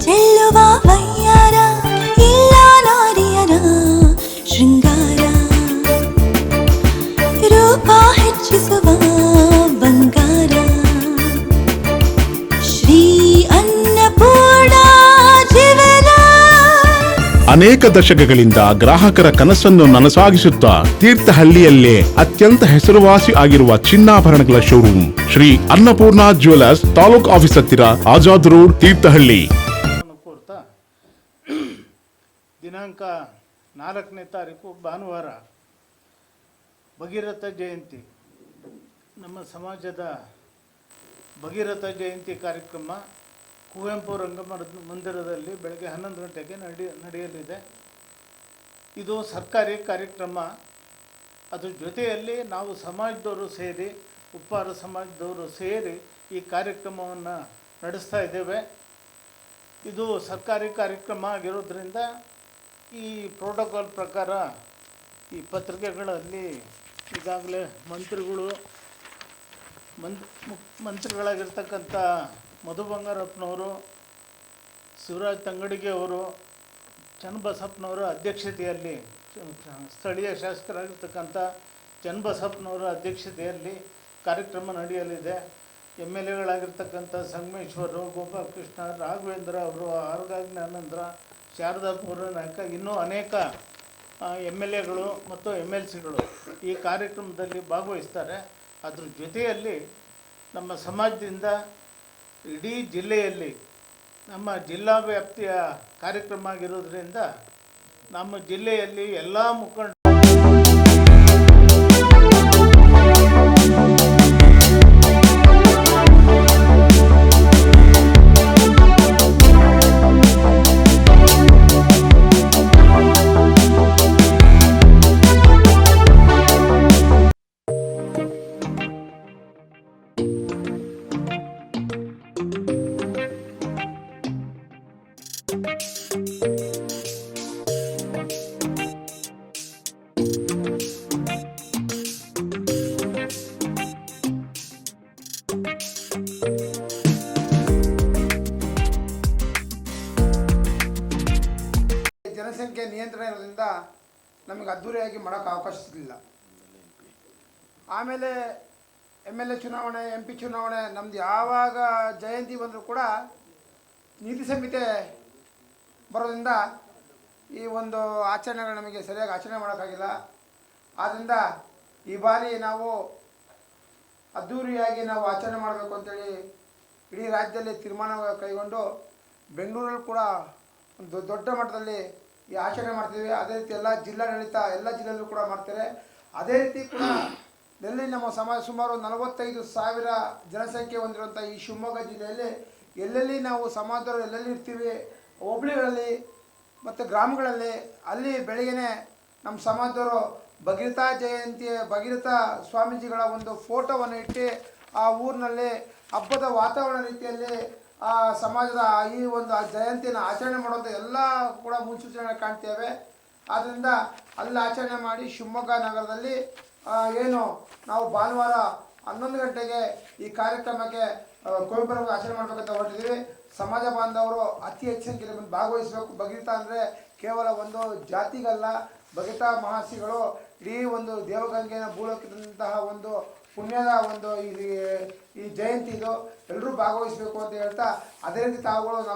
ಚೆಲ್ಲುವ ವಯ್ಯಾರ ಇಲ್ಲ ನಾರಿಯರ ಶೃಂಗಾರ ರೂಪ ಹೆಚ್ಚಿಸುವ ಬಂಗಾರ ಶ್ರೀ ಅನ್ನಪೂರ್ಣ ಜೀವನ. ಅನೇಕ ದಶಕಗಳಿಂದ ಗ್ರಾಹಕರ ಕನಸನ್ನು ನನಸಾಗಿಸುತ್ತಾ ತೀರ್ಥಹಳ್ಳಿಯಲ್ಲೇ ಅತ್ಯಂತ ಹೆಸರುವಾಸಿ ಆಗಿರುವ ಚಿನ್ನಾಭರಣಗಳ showroom Shri Annapurna jewellers, taluk office ಹತ್ತಿರ, ಆಜಾದ್ ರೋಡ್, ತೀರ್ಥಹಳ್ಳಿ. ದಿನಾಂಕ 4ನೇ ತಾರೀಕು ಭಾನುವಾರ ಭಗೀರಥ ಜಯಂತಿ. ನಮ್ಮ ಸಮಾಜದ ಭಗೀರಥ ಜಯಂತಿ ಕಾರ್ಯಕ್ರಮ ಕುವೆಂಪು ರಂಗಮಂದಿರದಲ್ಲಿ ಬೆಳಗ್ಗೆ 11 ಗಂಟೆಗೆ ನಡೆಯಲಿದೆ. ಇದು ಸರ್ಕಾರಿ ಕಾರ್ಯಕ್ರಮ. ಅದ್ರ ಜೊತೆಯಲ್ಲಿ ನಾವು ಸಮಾಜದವರು ಸೇರಿ, ಉಪ್ಪಾರ ಸಮಾಜದವರು ಸೇರಿ ಈ ಕಾರ್ಯಕ್ರಮವನ್ನು ನಡೆಸ್ತಾ ಇದ್ದೇವೆ. ಇದು ಸರ್ಕಾರಿ ಕಾರ್ಯಕ್ರಮ ಆಗಿರೋದ್ರಿಂದ ಈ ಪ್ರೋಟೋಕಾಲ್ ಪ್ರಕಾರ ಈ ಪತ್ರಿಕೆಗಳಲ್ಲಿ ಈಗಾಗಲೇ ಮಂತ್ರಿಗಳಾಗಿರ್ತಕ್ಕಂಥ ಮಧು ಬಂಗಾರಪ್ಪನವರು, ಶಿವರಾಜ್ ತಂಗಡಿಗೆ ಅವರು, ಚನ್ನಬಸಪ್ಪನವರ ಅಧ್ಯಕ್ಷತೆಯಲ್ಲಿ, ಸ್ಥಳೀಯ ಶಾಸಕರಾಗಿರ್ತಕ್ಕಂಥ ಚನ್ನಬಸಪ್ಪನವರ ಅಧ್ಯಕ್ಷತೆಯಲ್ಲಿ ಕಾರ್ಯಕ್ರಮ ನಡೆಯಲಿದೆ. MLAಗಳಾಗಿರ್ತಕ್ಕಂಥ ಸಂಗಮೇಶ್ವರು, ಗೋಪಾಲಕೃಷ್ಣ, ರಾಘವೇಂದ್ರ ಅವರು, ಆರ್ಗಾಜ್ಞಾನಂದ್ರ, ಶಾರದಾ ಪೂರ್ವನಾಯಕ, ಇನ್ನೂ ಅನೇಕ MLAಗಳು ಮತ್ತು MLCಗಳು ಈ ಕಾರ್ಯಕ್ರಮದಲ್ಲಿ ಭಾಗವಹಿಸ್ತಾರೆ. ಅದ್ರ ಜೊತೆಯಲ್ಲಿ ನಮ್ಮ ಸಮಾಜದಿಂದ ಇಡೀ ಜಿಲ್ಲೆಯಲ್ಲಿ ನಮ್ಮ ಜಿಲ್ಲಾ ವ್ಯಾಪ್ತಿಯ ಕಾರ್ಯಕ್ರಮ ಆಗಿರೋದ್ರಿಂದ ನಮ್ಮ ಜಿಲ್ಲೆಯಲ್ಲಿ ಎಲ್ಲ ಮುಖಂಡ ಜನಸಂಖ್ಯೆ ನಿಯಂತ್ರಣ ಇರೋದ್ರಿಂದ ನಮಗೆ ಅದ್ದೂರಿಯಾಗಿ ಮಾಡೋಕ್ಕೆ ಅವಕಾಶ ಸಿಗಲಿಲ್ಲ. ಆಮೇಲೆ MLA ಚುನಾವಣೆ, MP ಚುನಾವಣೆ, ನಮ್ಮದು ಯಾವಾಗ ಜಯಂತಿ ಬಂದರೂ ಕೂಡ ನೀತಿ ಸಂಹಿತೆ ಬರೋದ್ರಿಂದ ಈ ಒಂದು ಆಚರಣೆಗಳು ನಮಗೆ ಸರಿಯಾಗಿ ಆಚರಣೆ ಮಾಡೋಕ್ಕಾಗಿಲ್ಲ. ಆದ್ದರಿಂದ ಈ ಬಾರಿ ನಾವು ಅದ್ದೂರಿಯಾಗಿ ನಾವು ಆಚರಣೆ ಮಾಡಬೇಕು ಅಂತೇಳಿ ಇಡೀ ರಾಜ್ಯದಲ್ಲಿ ತೀರ್ಮಾನ ಕೈಗೊಂಡು ಬೆಂಗಳೂರಲ್ಲಿ ಕೂಡ ಒಂದು ದೊಡ್ಡ ಮಟ್ಟದಲ್ಲಿ ಈ ಆಚರಣೆ ಮಾಡ್ತೀವಿ. ಅದೇ ರೀತಿ ಎಲ್ಲ ಜಿಲ್ಲಾಡಳಿತ ಎಲ್ಲ ಜಿಲ್ಲೆಯಲ್ಲೂ ಕೂಡ ಮಾಡ್ತಾರೆ. ಅದೇ ರೀತಿ ಕೂಡ ಎಲ್ಲಿ ನಮ್ಮ ಸಮಾಜ ಸುಮಾರು 45,000 ಜನಸಂಖ್ಯೆ ಹೊಂದಿರುವಂಥ ಈ ಶಿವಮೊಗ್ಗ ಜಿಲ್ಲೆಯಲ್ಲಿ ಎಲ್ಲೆಲ್ಲಿ ನಾವು ಸಮಾಜದವರು ಎಲ್ಲೆಲ್ಲಿ ಇರ್ತೀವಿ, ಹೋಬಳಿಗಳಲ್ಲಿ ಮತ್ತು ಗ್ರಾಮಗಳಲ್ಲಿ, ಅಲ್ಲಿ ಬೆಳಗ್ಗೆನೇ ನಮ್ಮ ಸಮಾಜದವರು ಭಗೀರಥ ಸ್ವಾಮೀಜಿಗಳ ಒಂದು ಫೋಟೋವನ್ನು ಇಟ್ಟು ಆ ಊರಿನಲ್ಲಿ ಹಬ್ಬದ ವಾತಾವರಣ ರೀತಿಯಲ್ಲಿ ಆ ಸಮಾಜದ ಈ ಒಂದು ಜಯಂತಿಯನ್ನು ಆಚರಣೆ ಮಾಡುವಂಥ ಎಲ್ಲ ಕೂಡ ಮುನ್ಸೂಚನೆ ಕಾಣ್ತೇವೆ. ಆದ್ದರಿಂದ ಅಲ್ಲಿ ಆಚರಣೆ ಮಾಡಿ ಶಿವಮೊಗ್ಗ ನಗರದಲ್ಲಿ ಏನು ನಾವು ಭಾನುವಾರ 11 ಗಂಟೆಗೆ ಈ ಕಾರ್ಯಕ್ರಮಕ್ಕೆ ಕುವೆಂಪು ಆಚರಣೆ ಮಾಡಬೇಕಂತ ಹೊರಟಿದ್ದೀವಿ. ಸಮಾಜ ಬಾಂಧವರು ಅತಿ ಹೆಚ್ಚಿನ ಸಂಖ್ಯೆಯಲ್ಲಿ ಭಾಗವಹಿಸಬೇಕು. ಭಗೀರಥ ಅಂದರೆ ಕೇವಲ ಒಂದು ಜಾತಿಗಲ್ಲ, ಭಗೀರಥ ಮಹಾಸಿಗಳು ಇಡೀ ಒಂದು ದೇವಗಂಗೆಯನ್ನು ಭೂಲೋಕದಂತಹ ಒಂದು ಪುಣ್ಯದ ಒಂದು ಈ ಜಯಂತಿ ಇದು, ಎಲ್ಲರೂ ಭಾಗವಹಿಸಬೇಕು ಅಂತ ಹೇಳ್ತಾ, ಅದೇ ರೀತಿ ತಾವುಗಳು ನಮ್ಮ